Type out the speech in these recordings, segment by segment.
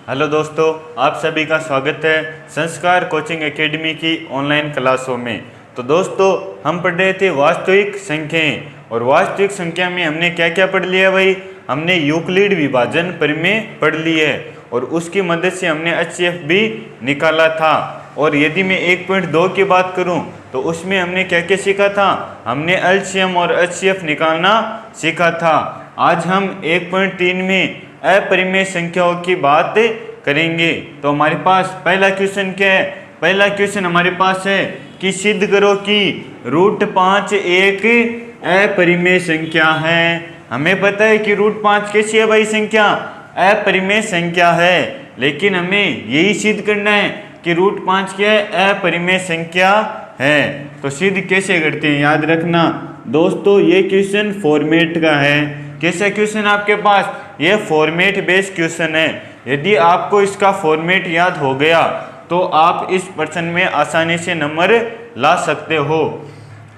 Hello दोस्तों, आप सभी का स्वागत है संस्कार कोचिंग एकेडमी की ऑनलाइन क्लासों में। तो दोस्तों, हम पढ़ रहे थे वास्तविक संख्याएं, और वास्तविक संख्या में हमने क्या क्या पढ़ लिया भाई। हमने यूक्लिड विभाजन प्रमेय पढ़ ली है और उसकी मदद से हमने एचसीएफ भी निकाला था। और यदि मैं 1.2 की बात करूं तो उसमें हमने क्या क्या सीखा था। हमने एलसीएम और एचसीएफ निकालना सीखा था। आज हम 1.3 में अपरिमेय संख्याओं की बात करेंगे। तो हमारे पास पहला क्वेश्चन क्या है। पहला क्वेश्चन हमारे पास है कि सिद्ध करो कि √5 एक अपरिमेय संख्या है। हमें पता है कि √5 कैसी है भाई, संख्या अपरिमेय संख्या है, लेकिन हमें यही सिद्ध करना है कि √5 क्या है, अपरिमेय संख्या है। तो सिद्ध कैसे करते हैं, याद रखना दोस्तों, ये क्वेश्चन फॉर्मेट का है। कैसा क्वेश्चन आपके पास, ये फॉर्मेट बेस्ड क्वेश्चन है। यदि आपको इसका फॉर्मेट याद हो गया तो आप इस प्रश्न में आसानी से नंबर ला सकते हो।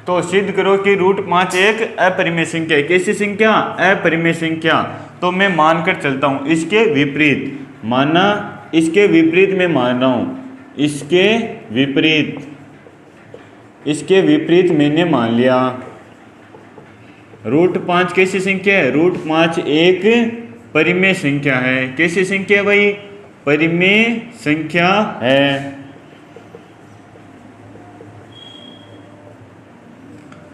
तो सिद्ध करो कि √5 एक अपरिमेय संख्या है। कैसी संख्या, अपरिमेय संख्या। तो मैं मानकर चलता हूं इसके विपरीत, माना इसके विपरीत मैं मान रहा हूं, इसके विपरीत मैंने मान लिया। √5 कैसी संख्या है, √5 एक परिमेय संख्या है। कैसी संख्या है भाई, परिमेय संख्या है।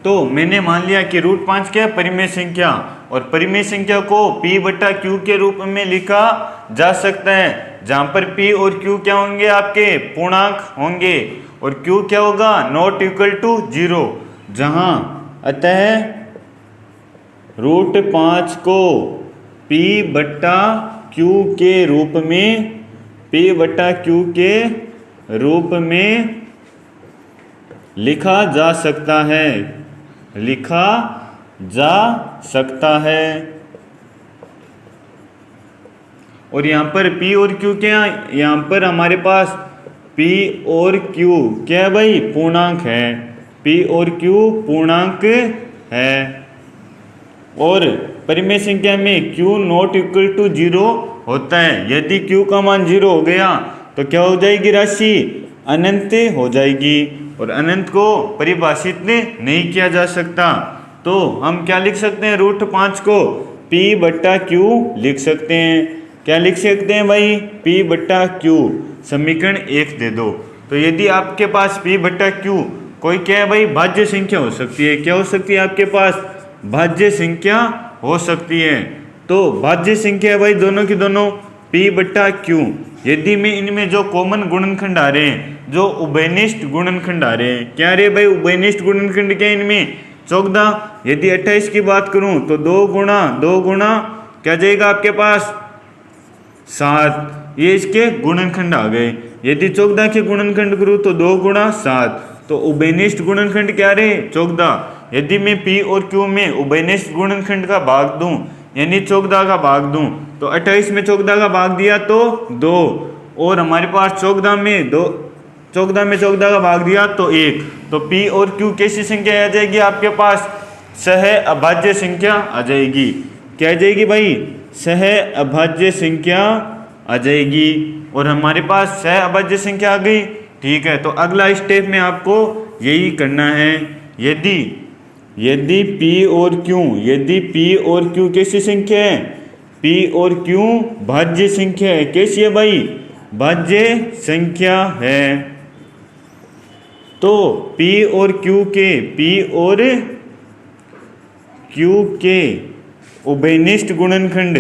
तो मैंने मान लिया कि √5 क्या है, परिमेय संख्या, और परिमेय संख्या को P/Q के रूप में लिखा जा सकता है, जहां पर P और Q क्या होंगे, आपके पूर्णांक होंगे, और Q क्या होगा, नॉट इक्वल टू 0। जहां अतः √5 को P/Q के रूप में लिखा जा सकता है, और यहाँ पर P और Q क्या, यहाँ पर हमारे पास P और Q क्या है भाई, पूर्णांक है। P और Q पूर्णांक है, और परिमेय संख्या में Q नॉट इक्वल टू 0 होता है। यदि Q का मान 0 हो गया तो क्या हो जाएगी, राशि अनंत हो जाएगी, और अनंत को परिभाषित नहीं किया जा सकता। तो हम क्या लिख सकते हैं, √5 को P/Q लिख सकते हैं। क्या लिख सकते हैं भाई, P/Q। समीकरण 1 दे दो। तो यदि आपके पास P/Q कोई क्या है भाई, भाज्य संख्या हो सकती है। क्या हो सकती है, आपके पास भाज्य संख्या हो सकती है। तो भाज्य संख्या है भाई दोनों की दोनों P/Q। यदि मैं इनमें जो कॉमन गुणनखंड आ रहे हैं, जो उभयनिष्ठ गुणनखंड आ रहे हैं, क्या रे भाई, उभयनिष्ठ गुणनखंड क्या है इनमें, 14। यदि 28 की बात करूं तो 2 गुणा क्या जाएगा आपके पास, 7। ये इसके गुणनखंड आ गए। यदि 14 के गुणनखंड करूं तो 2 गुणा 7। तो उभयनिष्ठ गुणनखंड क्या रहे, 14। यदि मैं P और Q में उभयनिष्ठ गुणनखंड का भाग दूं, यानी 14 का भाग दूं, तो 28 में 14 का भाग दिया तो 2, और हमारे पास 14 में 14 का भाग दिया तो 1। तो P और Q कैसी संख्या आ जाएगी आपके पास, सह अभाज्य संख्या आ जाएगी। क्या आ जाएगी भाई, सह अभाज्य संख्या आ जाएगी, और हमारे पास सह अभाज्य संख्या आ गई। ठीक है, तो अगला स्टेप में आपको यही करना है। यदि P और Q कैसी संख्या है, P और Q भाज्य संख्या है। कैसी है भाई, भाज्य संख्या है। तो P और Q के उभयनिष्ठ गुणनखंड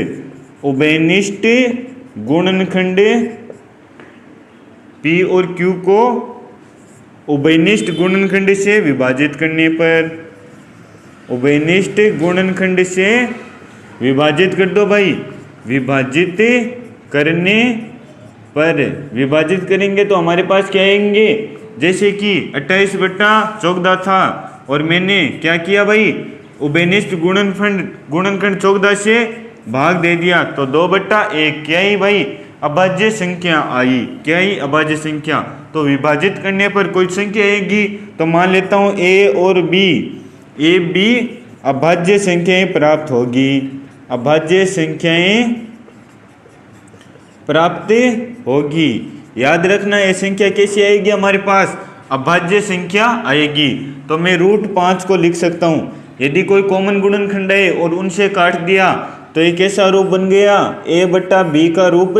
P और Q को उभयनिष्ठ गुणनखंड से विभाजित करने पर, उभयनिष्ठ गुणनखंड से विभाजित कर दो भाई। विभाजित करने पर, विभाजित करेंगे तो हमारे पास क्या आएंगे, जैसे कि 28/14 था, और मैंने क्या किया भाई, उभयनिष्ठ गुणनखंड 14 से भाग दे दिया, तो 2/1 क्या ही भाई, अभाज्य संख्या आई। क्या ही, अभाज्य संख्या। तो विभाजित करने पर कोई संख्या आएगी, तो मान लेता हूं A और B अभाज्य संख्याएं प्राप्त होगी। अभाज्य संख्याएं प्राप्त होगी। याद रखना ये संख्या कैसी आएगी हमारे पास, अभाज्य संख्या आएगी। तो मैं √5 को लिख सकता हूँ। यदि कोई कॉमन गुणनखंड है और उनसे काट दिया तो ये कैसा रूप बन गया, a/b का रूप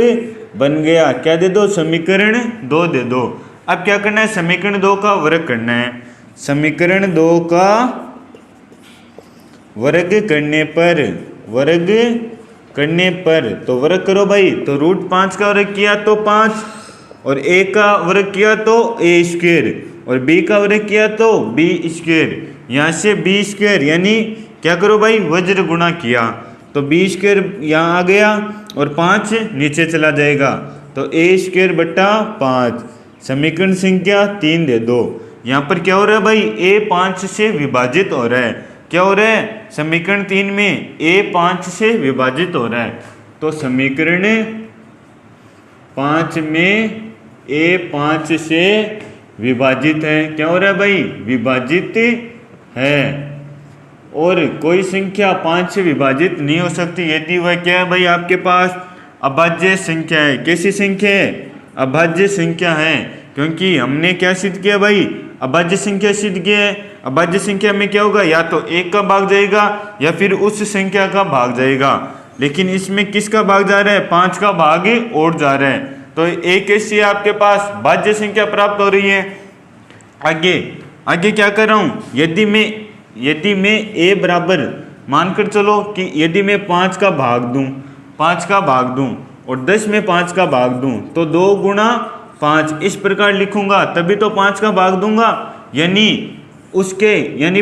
बन गया। क्या दे दो, समीकरण 2 दे दो। अब क्या करना है, समीकरण 2 का वर्ग करना है। समीकरण 2 का वर्ग करने पर तो वर्ग करो भाई, तो √5 का वर्ग किया तो 5, और a का वर्ग किया तो a², और b का वर्ग किया तो b²। यहाँ से b², यानी क्या करो भाई, वज्र गुणा किया तो b² यहाँ आ गया और 5 नीचे चला जाएगा, तो a² बट्टा 5। समीकरण संख्या 3 दे दो। यहाँ पर क्या हो रहा है भाई, a 5 से विभाजित हो रहा है। क्या हो रहा है, समीकरण 3 में a 5 से विभाजित हो रहा है। तो समीकरण 5 में a 5 से विभाजित है। क्या हो रहा है भाई, विभाजित है। और कोई संख्या 5 से विभाजित नहीं हो सकती यदि वह क्या है भाई, आपके पास अभाज्य संख्या है। कैसी संख्या है, अभाज्य संख्या है। क्योंकि हमने क्या सिद्ध किया भाई, अभाज्य संख्या सिद्ध किया है। अभाज्य संख्या में क्या होगा, या तो 1 का भाग जाएगा या फिर उस संख्या का भाग जाएगा। लेकिन इसमें किसका भाग जा रहा है, 5 का भाग और जा रहा है। तो एक ऐसी आपके पास भाज्य संख्या प्राप्त हो रही है। आगे क्या कर रहा हूँ, यदि मैं a बराबर मानकर चलो कि यदि मैं 5 का भाग दूं और 10 में 5 का भाग दूं तो 2 गुणा 5 इस प्रकार लिखूंगा, तभी तो 5 का भाग दूंगा। यानी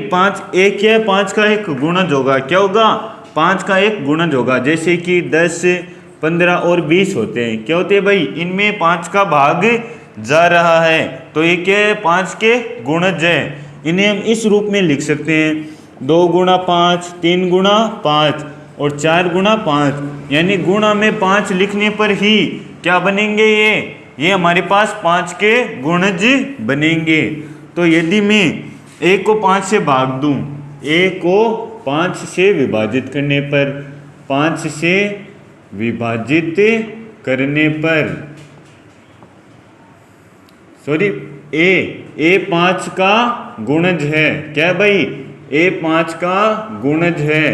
5 एक है, 5 का एक गुणज होगा। क्या होगा, 5 का एक गुणज होगा। जैसे कि 10, 15 और 20 होते हैं। क्या होते हैं भाई, इनमें 5 का भाग जा रहा है, तो ये क्या है, 5 के गुणज है। इन्हें हम इस रूप में लिख सकते हैं, 2 गुणा 5, 3 गुणा 5 और 4 गुणा 5। यानी गुणा में 5 लिखने पर ही क्या बनेंगे, ये हमारे पास 5 के गुणज बनेंगे। तो यदि मैं a को 5 से भाग दूं, a को 5 से विभाजित करने पर, 5 से विभाजित करने पर, सॉरी a 5 का गुणज है। क्या भाई, a 5 का गुणज है।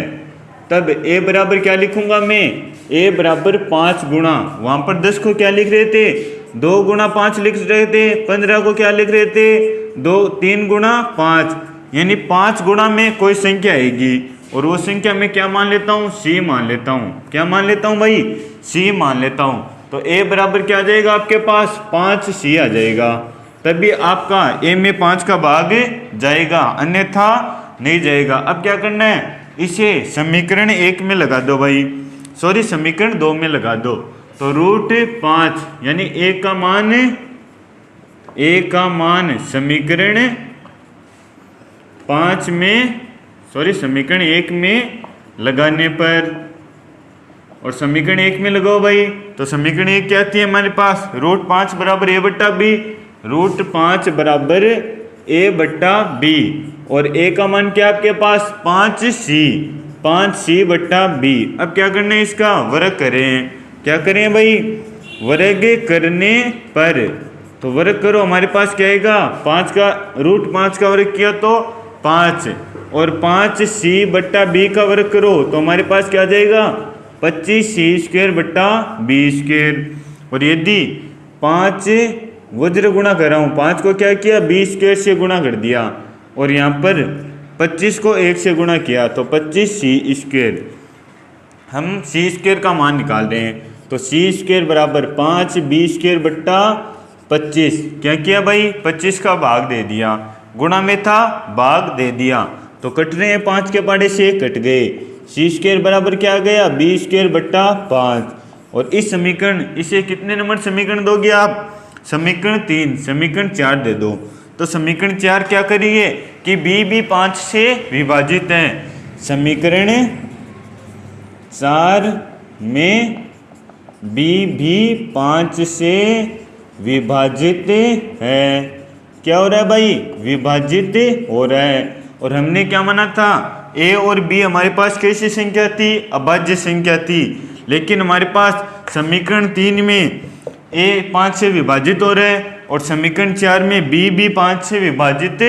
तब a बराबर क्या लिखूंगा मैं, a बराबर 5 गुणा, वहां पर 10 को क्या लिख रहे थे, 2 गुणा 5 लिख रहे थे। 15 को क्या लिख रहे थे, 3 गुणा 5। यानी 5 गुणा में कोई संख्या आएगी और वो संख्या मैं क्या मान लेता हूँ, c मान लेता हूँ। क्या मान लेता हूँ भाई, c मान लेता हूँ। तो a बराबर क्या आ जाएगा आपके पास, 5c आ जाएगा। तभी आपका a में 5 का भाग जाएगा, अन्यथा नहीं जाएगा। अब क्या करना है, इसे समीकरण 1 में लगा दो भाई, सॉरी समीकरण 2 में लगा दो। तो √5 यानी a का मान समीकरण 5 में, सॉरी समीकरण 1 में लगाने पर, और समीकरण 1 में लगाओ भाई, तो समीकरण 1 क्या आती है हमारे पास, √5 बराबर a/b, √5 बराबर a/b, और a का मान क्या आपके पास, 5c/b। अब क्या करना है, इसका वर्ग करें। क्या करें भाई, वर्ग करने पर, तो वर्ग करो, हमारे पास क्या आएगा, 5 का √5 का वर्ग किया तो 5, और 5c/b का वर्ग करो तो हमारे पास क्या आ जाएगा, 25c²/b²। और यदि 5 वज्र गुणा कर रहा हूँ, 5 को क्या किया, b² से गुणा कर दिया, और यहाँ पर 25 को 1 से गुणा किया तो 25c²। हम c² का मान निकाल रहे हैं, तो c² बराबर 5b²/25। क्या किया भाई, 25 का भाग दे दिया, गुणा में था भाग दे दिया, तो कट रहे हैं 5 के पाड़े से कट गए। c² बराबर क्या आ गया, b²/5। और इस समीकरण, इसे कितने नंबर समीकरण दोगे आप, समीकरण 3, समीकरण 4 दे दो। तो समीकरण 4 क्या करिए कि b भी 5 से विभाजित है। समीकरण 4 में b भी 5 से विभाजित है। क्या हो रहा है भाई, विभाजित हो रहा है। और हमने क्या माना था, a और b हमारे पास कैसी संख्या थी, अभाज्य संख्या थी। लेकिन हमारे पास समीकरण 3 में a 5 से विभाजित हो रहा है और समीकरण 4 में b भी 5 से विभाजित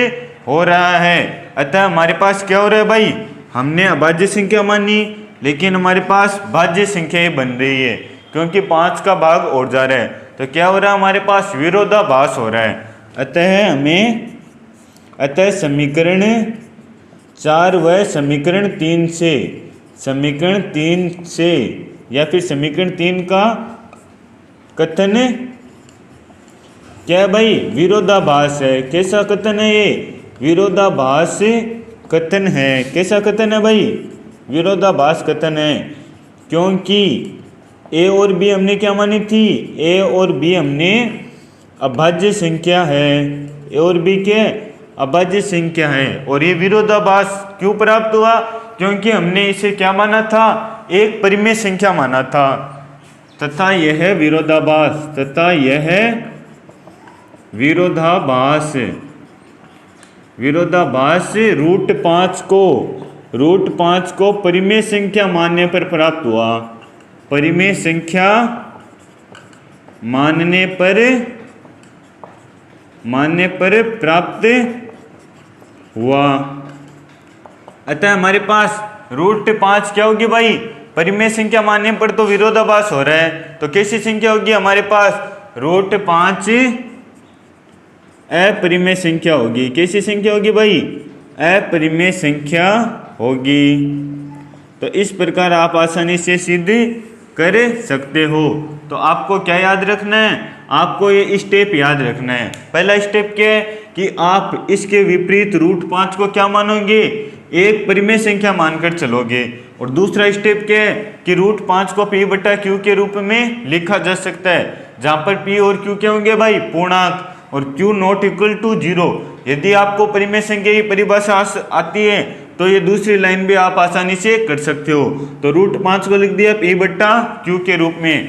हो रहा है। अतः हमारे पास क्या हो रहा है भाई, हमने अभाज्य संख्या मानी लेकिन हमारे पास भाज्य संख्या ही बन रही है क्योंकि 5 का भाग और जा रहा है। तो क्या हो रहा है, हमारे पास विरोधाभास हो रहा है। अतः समीकरण 4 व समीकरण 3 से या फिर समीकरण 3 का कथन क्या है भाई, विरोधाभास है। कैसा कथन है ये, विरोधाभास कथन है। कैसा कथन है भाई, विरोधाभास कथन है। क्योंकि a और b हमने क्या मानी थी, a और b हमने अभाज्य संख्या है, a और b के अभाज्य संख्या है। और ये विरोधाभास क्यों प्राप्त हुआ, क्योंकि हमने इसे क्या माना था, एक परिमेय संख्या माना था तथा यह विरोधाभास रूट 5 को परिमेय संख्या मानने पर प्राप्त हुआ। परिमेय संख्या मानने पर प्राप्त हुआ। अतः हमारे पास रूट 5 क्या होगी भाई, परिमेय संख्या मानने पर तो विरोधाभास हो रहा है, तो कैसी संख्या होगी हमारे पास, रूट 5 अपरिमेय संख्या होगी। कैसी संख्या होगी भाई, अपरिमेय संख्या होगी। तो इस प्रकार आप आसानी से सिद्ध कर सकते हो। तो आपको क्या याद रखना है, आपको ये स्टेप याद रखना है। पहला स्टेप क्या है कि आप इसके विपरीत रूट 5 को क्या मानोगे, एक परिमेय संख्या मानकर चलोगे। और दूसरा स्टेप क्या है कि रूट 5 को p बटा q के रूप में लिखा जा सकता है, जहां पर p और q क्या होंगे भाई, पूर्णांक, और q नॉट इक्वल टू 0। यदि आपको परिमेय संख्या की परिभाषा आती है तो ये दूसरी लाइन भी आप आसानी से कर सकते हो। तो रूट 5 को लिख दिया p बटा q के रूप में।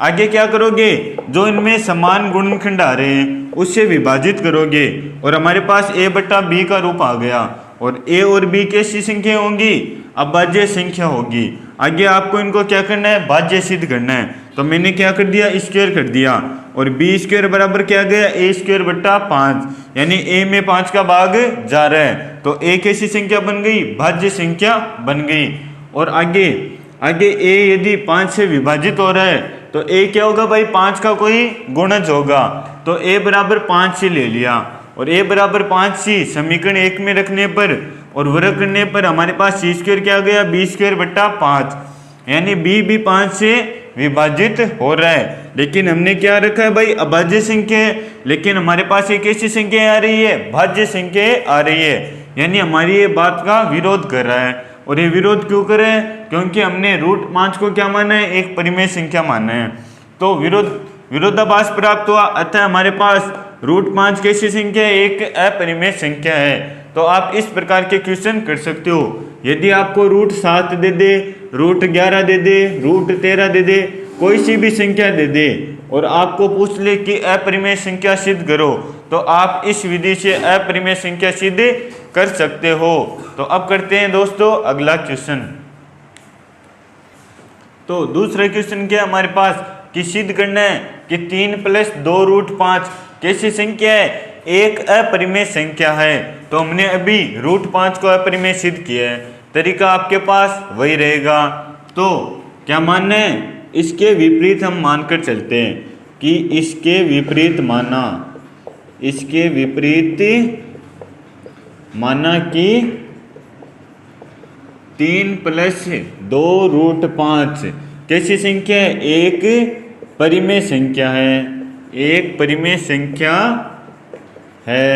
आगे क्या करोगे, जो इनमें समान गुणनखंड आ रहे हैं उससे विभाजित करोगे और हमारे पास a बटा b का रूप आ गया। और a और b कैसी संख्या होंगी, अभाज्य संख्या होगी। आगे आपको इनको क्या करना है, भाज्य सिद्ध करना है। तो मैंने क्या कर दिया, स्क्वायर कर दिया और b स्क्वायर बराबर क्या गया, a स्क्वायर बटा 5, यानी a में 5 का भाग जा रहा है तो a कैसी संख्या बन गई, भाज्य संख्या बन गई। और आगे a यदि 5 से विभाजित हो रहा है तो a क्या होगा भाई, 5 का कोई गुणज होगा। तो a बराबर 5 से ले लिया और a बराबर 5 सी समीकरण 1 में रखने पर और वर्ग करने पर हमारे पास सी स्क्वायर क्या गया, b स्क्वायर बटा 5, यानी b भी 5 से विभाजित हो रहा है। लेकिन हमने क्या रखा है भाई, अभाज्य संख्या है, लेकिन हमारे पास एक ऐसी संख्या आ रही है, भाज्य संख्या आ रही है, यानी हमारी ये बात का विरोध कर रहा है। और ये विरोध क्यों कर रहे हैं, क्योंकि हमने रूट 5 को क्या माना है, एक परिमेय संख्या माना है। तो विरोधाभास प्राप्त हुआ। अतः हमारे पास रूट 5 कैसी संख्या है, एक अपरिमेय संख्या है। तो आप इस प्रकार के क्वेश्चन कर सकते हो। यदि आपको रूट 7 दे दे, रूट 11 दे दे, रूट 13 दे दे, कोई सी भी संख्या दे दे और आपको पूछ ले कि अपरिमेय संख्या सिद्ध करो, तो आप इस विधि से अपरिमेय संख्या सिद्ध कर सकते हो। तो अब करते हैं दोस्तों अगला क्वेश्चन। तो दूसरा क्वेश्चन क्या हमारे पास कि सिद्ध करना है कि 3 + 2 रूट 5 कैसी संख्या है, एक अपरिमेय संख्या है। तो हमने अभी रूट 5 को अपरिमेय सिद्ध किया है, तरीका आपके पास वही रहेगा। तो क्या मानना है, इसके विपरीत हम मानकर चलते हैं कि इसके विपरीत माना कि 3 + 2 रूट 5 कैसी संख्या है, एक परिमेय संख्या है, एक परिमेय संख्या है।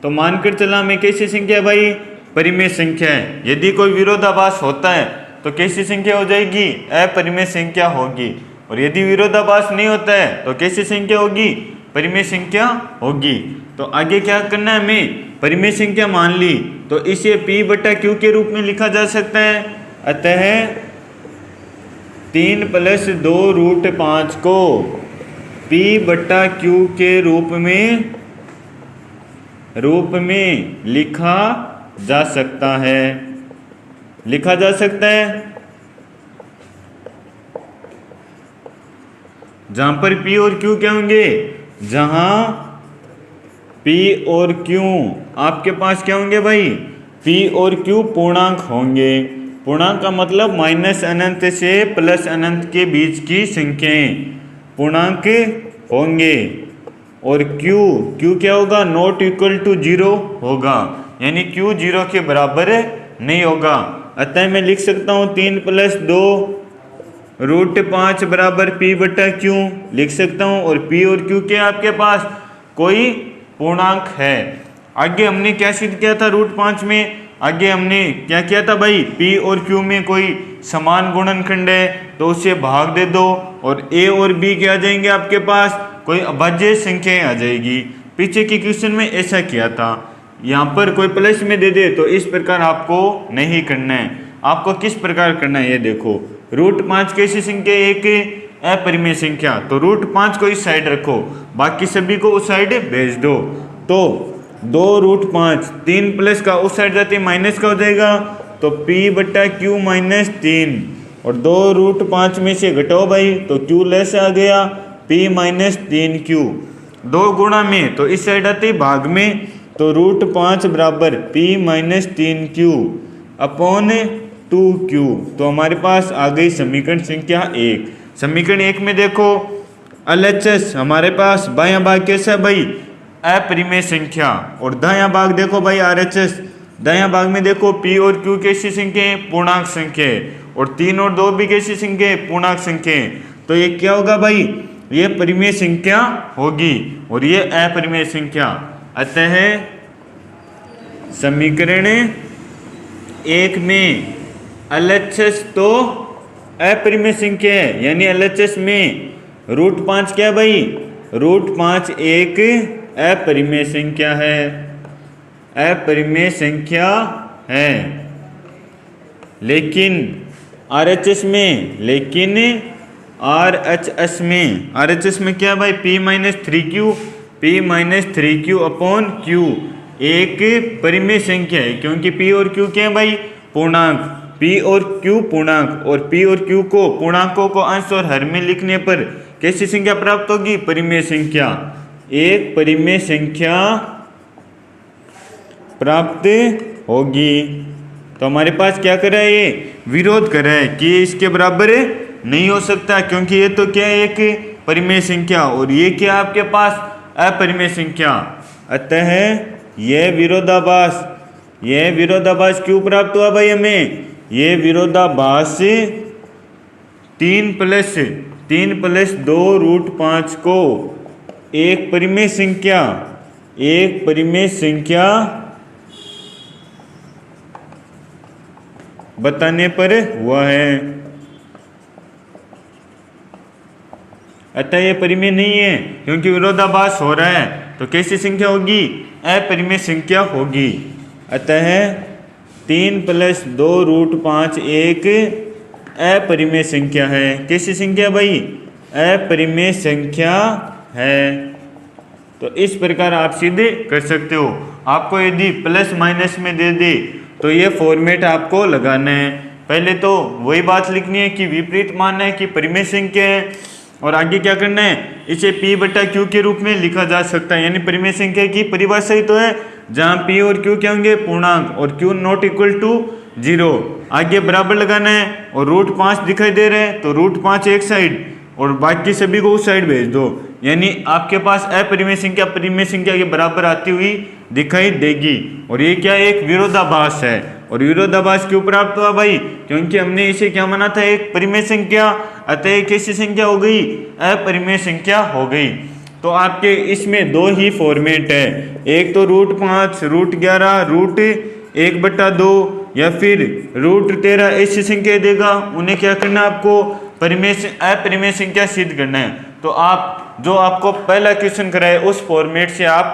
तो मानकर चला मैं कैसी संख्या है भाई, परिमेय संख्या है। यदि कोई विरोधाभास होता है तो कैसी संख्या हो जाएगी, अपरिमेय संख्या होगी। और यदि विरोधाभास नहीं होता है तो कैसी संख्या होगी, परिमेय संख्या होगी। तो आगे क्या करना है, हमें परिमेय संख्या मान ली तो इसे p बटा q के रूप में लिखा जा सकता है। अतः 3 + 2 रूट 5 को p बटा q के रूप में लिखा जा सकता है। जहां पर P और Q क्या होंगे, जहां P और Q आपके पास क्या होंगे भाई, P और Q पूर्णांक होंगे। पूर्णांक का मतलब माइनस अनंत से प्लस अनंत के बीच की संख्याएं पूर्णांक होंगे। और Q क्या होगा, नॉट इक्वल टू 0 होगा, यानी Q 0 के बराबर नहीं होगा। अतः मैं लिख सकता हूँ 3 + 2 √5 बराबर P बटा Q लिख सकता हूँ। और P और Q के आपके पास कोई पूर्णांक है। आगे हमने क्या सिद्ध किया था √5 में, आगे हमने क्या किया था भाई, P और Q में कोई समान गुणनखंड है तो उसे भाग दे दो, और A और B क्या आ जाएंगे आपके पास, कोई अभाज्य संख्याएं आ जाएगी। पीछे के क्वेश्चन में ऐसा किया था। यहाँ पर कोई प्लस में दे दे तो इस प्रकार आपको नहीं करना है। आपको किस प्रकार करना है ये देखो, √5 कैसी संख्या, एक अपरिमेय संख्या, तो √5 को इस साइड रखो, बाकी सभी को उस साइड भेज दो। तो 2 √5, 3 प्लस का उस साइड जाते माइनस का हो जाएगा, तो P बटा Q -3, और 2 √5 में से घटाओ भाई तो Q लेस आ गया, P -3Q। 2 गुणा में तो इस साइड आते भाग में, तो √5 बराबर P -3Q अपॉन 2Q। तो हमारे पास आ गई समीकरण संख्या 1। समीकरण 1 में देखो LHS हमारे पास बायां भाग कैसा है भाई, अपरिमेय संख्या, और दायां भाग देखो भाई RHS। दायां भाग में देखो P और Q कैसी संख्या है, पूर्णांक संख्या है, और 3 और 2 भी कैसी संख्या है, पूर्णांक संख्या है। तो ये क्या होगा भाई, ये परिमेय संख्या होगी और ये अपरिमेय संख्या। अतः समीकरण 1 में LHS तो अपरिमेय संख्या है, यानी LHS में √5 क्या है भाई, √5 एक अपरिमेय संख्या है, अपरिमेय संख्या है। लेकिन RHS में, लेकिन RHS में क्या है भाई, P -3Q अपॉन Q एक परिमेय संख्या है, क्योंकि P और Q क्या है भाई, पूर्णांक, P और Q पूर्णांक, और P और Q को पूर्णांकों को अंश और हर में लिखने पर कैसी संख्या प्राप्त होगी, परिमेय संख्या, एक परिमेय संख्या प्राप्त होगी। तो हमारे पास क्या कर रहा है, ये विरोध कर रहा है कि इसके बराबर नहीं हो सकता, क्योंकि ये तो क्या है, एक परिमेय संख्या, और ये क्या आपके पास अपरिमेय संख्या। अतः यह विरोधाभास क्यों प्राप्त हुआ भाई हमें, ये विरोधाभास 3 + 2 √5 को एक परिमेय संख्या बताने पर हुआ है। अतः यह परिमेय नहीं है, क्योंकि विरोधाभास हो रहा है, तो कैसी संख्या होगी, अपरिमेय संख्या होगी। अतः 3 + 2 √5 एक अपरिमेय संख्या है। कैसी संख्या भाई, अपरिमेय संख्या है। तो इस प्रकार आप सीधे कर सकते हो। आपको यदि प्लस माइनस में दे दे तो ये फॉर्मेट आपको लगाना है। पहले तो वही बात लिखनी है कि विपरीत मानना है कि परिमेय संख्या है, और आगे क्या करना है, इसे P बटा Q के रूप में लिखा जा सकता है। यानी परिमेय संख्या की परिभाषा ही तो है जहां P और Q क्या होंगे, पूर्णांक, और Q नॉट इक्वल टू 0। आगे बराबर लगाना है, और √5 दिखाई दे रहे हैं तो √5 एक साइड और बाकी सभी को उस साइड भेज दो, यानी आपके पास अपरिमेय संख्या परिमेय संख्या के बराबर आती हुई दिखाई देगी। और ये क्या एक विरोधाभास है। और विरोधाभास क्यों प्राप्त हुआ भाई, क्योंकि हमने इसे क्या माना था, एक परिमेय संख्या, अतः एक कैसी संख्या हो गई, अपरिमेय संख्या हो गई। तो आपके इसमें दो ही फॉर्मेट है, एक तो √5, √11, √1/2 या फिर √13 ऐसी संख्या देगा, उन्हें क्या करना है, आपको अपरिमेय संख्या सिद्ध करना है। तो आप जो आपको पहला क्वेश्चन कराए उस फॉर्मेट से आप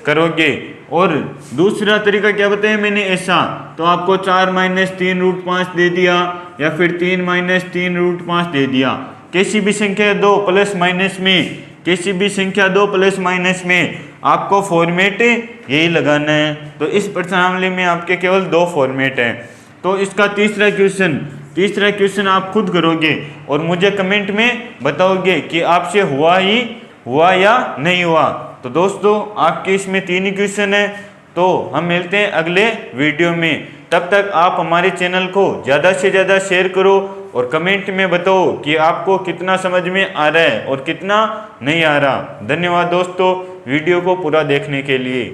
करोगे। और दूसरा तरीका क्या बताया मैंने, ऐसा तो आपको 4 - 3 √5 दे दिया, या फिर 3 - 3 √5 दे दिया। किसी भी संख्या 2 प्लस माइनस में, किसी भी संख्या 2 प्लस माइनस में आपको फॉर्मेट यही लगाना है। तो इस प्रश्नावली में आपके केवल 2 फॉर्मेट हैं। तो इसका तीसरा क्वेश्चन तीसरा क्वेश्चन आप खुद करोगे और मुझे कमेंट में बताओगे कि आपसे हुआ या नहीं हुआ। तो दोस्तों आपके इसमें 3 ही क्वेश्चन है। तो हम मिलते हैं अगले वीडियो में। तब तक आप हमारे चैनल को ज़्यादा से ज़्यादा शेयर करो और कमेंट में बताओ कि आपको कितना समझ में आ रहा है और कितना नहीं आ रहा। धन्यवाद दोस्तों वीडियो को पूरा देखने के लिए।